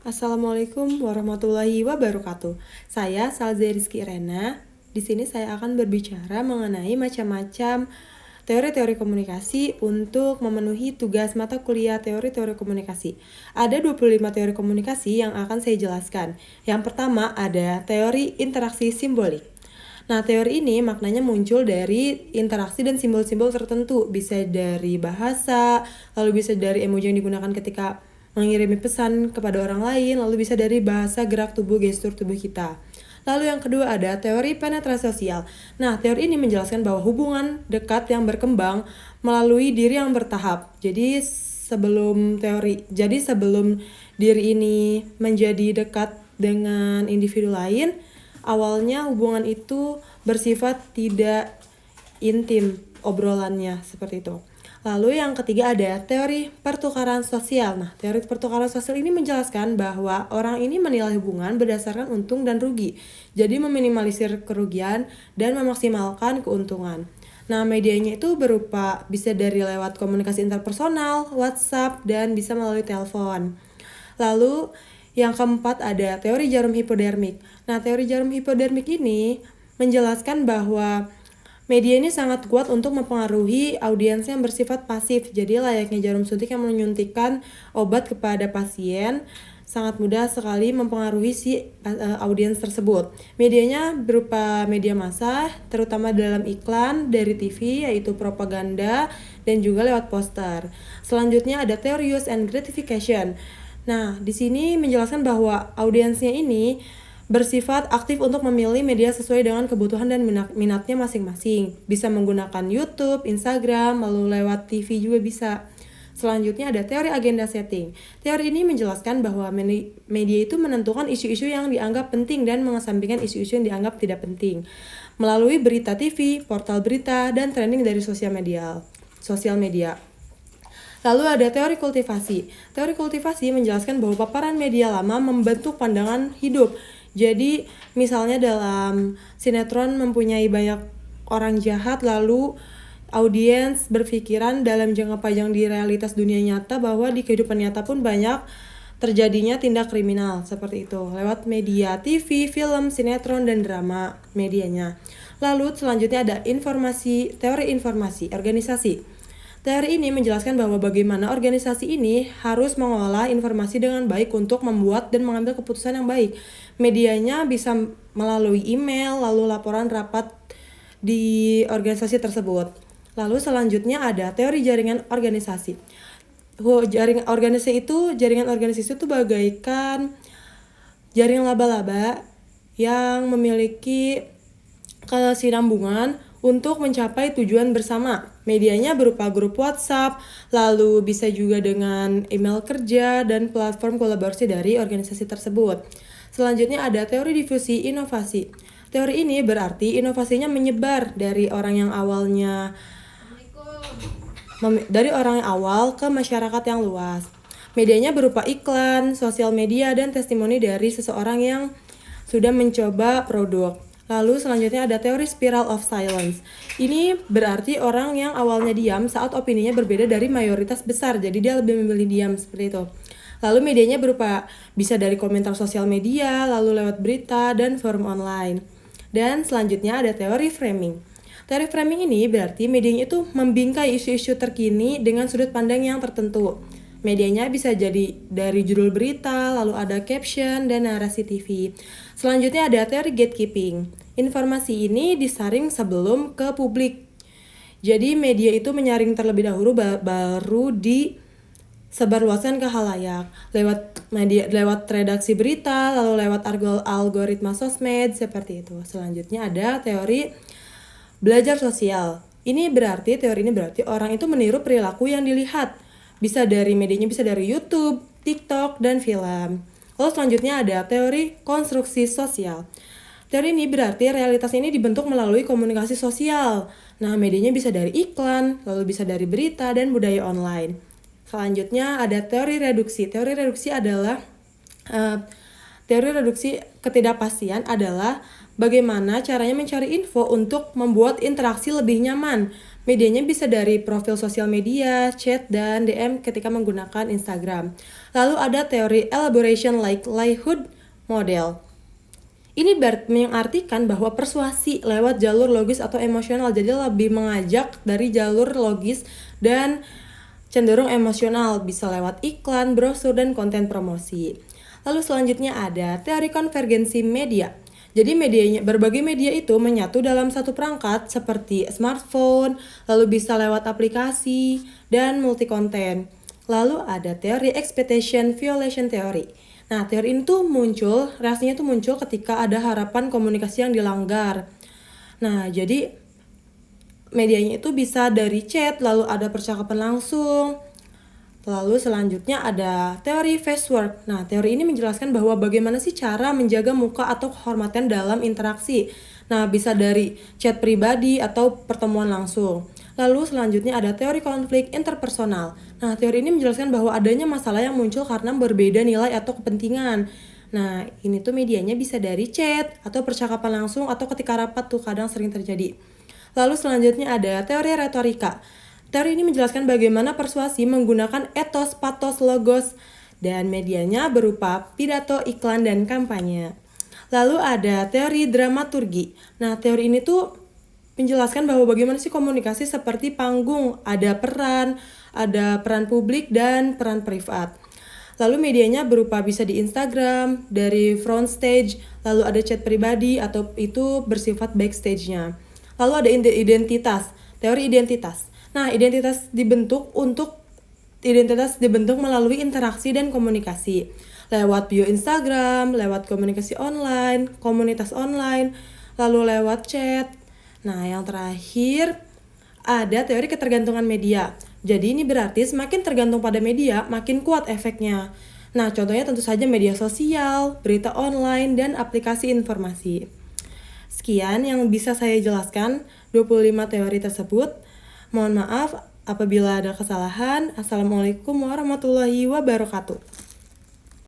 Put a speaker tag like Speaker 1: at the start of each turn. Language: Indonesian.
Speaker 1: Assalamualaikum warahmatullahi wabarakatuh. Saya Salza Rizky Irena. Di sini saya akan berbicara mengenai macam-macam teori-teori komunikasi untuk memenuhi tugas mata kuliah teori-teori komunikasi. Ada 25 teori komunikasi yang akan saya jelaskan. Yang pertama ada teori interaksi simbolik. Nah, teori ini maknanya muncul dari interaksi dan simbol-simbol tertentu. Bisa dari bahasa, lalu bisa dari emoji yang digunakan ketika mengirimi pesan kepada orang lain, lalu bisa dari bahasa, gerak tubuh, gestur tubuh kita. Lalu yang kedua ada teori penetrasi sosial. Nah, teori ini menjelaskan bahwa hubungan dekat yang berkembang melalui diri yang bertahap. Jadi sebelum diri ini menjadi dekat dengan individu lain, awalnya hubungan itu bersifat tidak intim obrolannya seperti itu. Lalu yang ketiga ada teori pertukaran sosial. Nah, teori pertukaran sosial ini menjelaskan bahwa orang ini menilai hubungan berdasarkan untung dan rugi. Jadi meminimalisir kerugian dan memaksimalkan keuntungan. Nah, medianya itu berupa bisa dari lewat komunikasi interpersonal, WhatsApp, dan bisa melalui telepon. Lalu yang keempat ada teori jarum hipodermik. Nah, teori jarum hipodermik ini menjelaskan bahwa media ini sangat kuat untuk mempengaruhi audiens yang bersifat pasif. Jadi layaknya jarum suntik yang menyuntikkan obat kepada pasien, sangat mudah sekali mempengaruhi audiens tersebut. Medianya berupa media massa, terutama dalam iklan dari TV, yaitu propaganda, dan juga lewat poster. Selanjutnya ada teori use and gratification. Nah, di sini menjelaskan bahwa audiensnya ini bersifat aktif untuk memilih media sesuai dengan kebutuhan dan minatnya masing-masing. Bisa menggunakan YouTube, Instagram, lalu lewat TV juga bisa. Selanjutnya ada teori agenda setting. Teori ini menjelaskan bahwa media itu menentukan isu-isu yang dianggap penting dan mengesampingkan isu-isu yang dianggap tidak penting melalui berita TV, portal berita, dan trending dari sosial media. Lalu ada teori kultivasi. Teori kultivasi menjelaskan bahwa paparan media lama membentuk pandangan hidup. Jadi misalnya dalam sinetron mempunyai banyak orang jahat, lalu audiens berpikiran dalam jangka panjang di realitas dunia nyata bahwa di kehidupan nyata pun banyak terjadinya tindak kriminal seperti itu lewat media TV, film, sinetron, dan drama medianya. Lalu selanjutnya ada teori informasi organisasi. Teori ini menjelaskan bahwa bagaimana organisasi ini harus mengolah informasi dengan baik untuk membuat dan mengambil keputusan yang baik. Medianya bisa melalui email, lalu laporan rapat di organisasi tersebut. Lalu selanjutnya ada teori jaringan organisasi. Jaringan organisasi itu bagaikan jaring laba-laba yang memiliki kesinambungan untuk mencapai tujuan bersama. Medianya berupa grup WhatsApp, lalu bisa juga dengan email kerja dan platform kolaborasi dari organisasi tersebut. Selanjutnya ada teori difusi inovasi. Teori ini berarti inovasinya menyebar dari orang yang awal ke masyarakat yang luas. Medianya berupa iklan, sosial media, dan testimoni dari seseorang yang sudah mencoba produk. Lalu selanjutnya ada teori spiral of silence. Ini berarti orang yang awalnya diam saat opininya berbeda dari mayoritas besar. Jadi dia lebih memilih diam seperti itu. Lalu medianya berupa bisa dari komentar sosial media, lalu lewat berita, dan forum online. Dan selanjutnya ada teori framing. Teori framing ini berarti medianya itu membingkai isu-isu terkini dengan sudut pandang yang tertentu. Medianya bisa jadi dari judul berita, lalu ada caption, dan narasi TV. Selanjutnya ada teori gatekeeping. Informasi ini disaring sebelum ke publik. Jadi media itu menyaring terlebih dahulu baru disebarluaskan ke khalayak. Lewat redaksi berita, lalu lewat algoritma sosmed, seperti itu. Selanjutnya ada teori belajar sosial. Teori ini berarti orang itu meniru perilaku yang dilihat. Bisa dari medianya, bisa dari YouTube, TikTok, dan film. Lalu selanjutnya ada teori konstruksi sosial. Teori ini berarti realitas ini dibentuk melalui komunikasi sosial. Nah, medianya bisa dari iklan, lalu bisa dari berita, dan budaya online. Selanjutnya ada teori reduksi. Teori reduksi ketidakpastian adalah bagaimana caranya mencari info untuk membuat interaksi lebih nyaman. Medianya bisa dari profil sosial media, chat, dan DM ketika menggunakan Instagram. Lalu ada teori elaboration like livelihood model. Ini mengartikan bahwa persuasi lewat jalur logis atau emosional, jadi lebih mengajak dari jalur logis dan cenderung emosional, bisa lewat iklan, brosur, dan konten promosi. Lalu selanjutnya ada teori konvergensi media. Jadi berbagai media itu menyatu dalam satu perangkat seperti smartphone, lalu bisa lewat aplikasi, dan multi konten. Lalu ada teori expectation violation theory. Nah, teori ini tuh reaksinya tuh muncul ketika ada harapan komunikasi yang dilanggar. Nah, jadi medianya itu bisa dari chat, lalu ada percakapan langsung. Lalu selanjutnya ada teori face work. Nah, teori ini menjelaskan bahwa bagaimana sih cara menjaga muka atau kehormatan dalam interaksi. Nah, bisa dari chat pribadi atau pertemuan langsung. Lalu selanjutnya ada teori konflik interpersonal. Nah, teori ini menjelaskan bahwa adanya masalah yang muncul karena berbeda nilai atau kepentingan. Nah, ini tuh medianya bisa dari chat atau percakapan langsung atau ketika rapat tuh kadang sering terjadi. Lalu selanjutnya ada teori retorika. Teori ini menjelaskan bagaimana persuasi menggunakan etos, patos, logos, dan medianya berupa pidato, iklan, dan kampanye. Lalu ada teori dramaturgi. Nah, teori ini tuh menjelaskan bahwa bagaimana sih komunikasi seperti panggung, ada peran publik, dan peran privat. Lalu medianya berupa bisa di Instagram, dari front stage, lalu ada chat pribadi, atau itu bersifat backstage-nya. Lalu ada identitas, teori identitas. Nah, identitas dibentuk melalui interaksi dan komunikasi. Lewat bio Instagram, lewat komunikasi online, komunitas online, lalu lewat chat. Nah, yang terakhir ada teori ketergantungan media. Jadi ini berarti semakin tergantung pada media, makin kuat efeknya. Nah, contohnya tentu saja media sosial, berita online, dan aplikasi informasi. Sekian yang bisa saya jelaskan 25 teori tersebut. Mohon maaf apabila ada kesalahan. Assalamualaikum warahmatullahi wabarakatuh.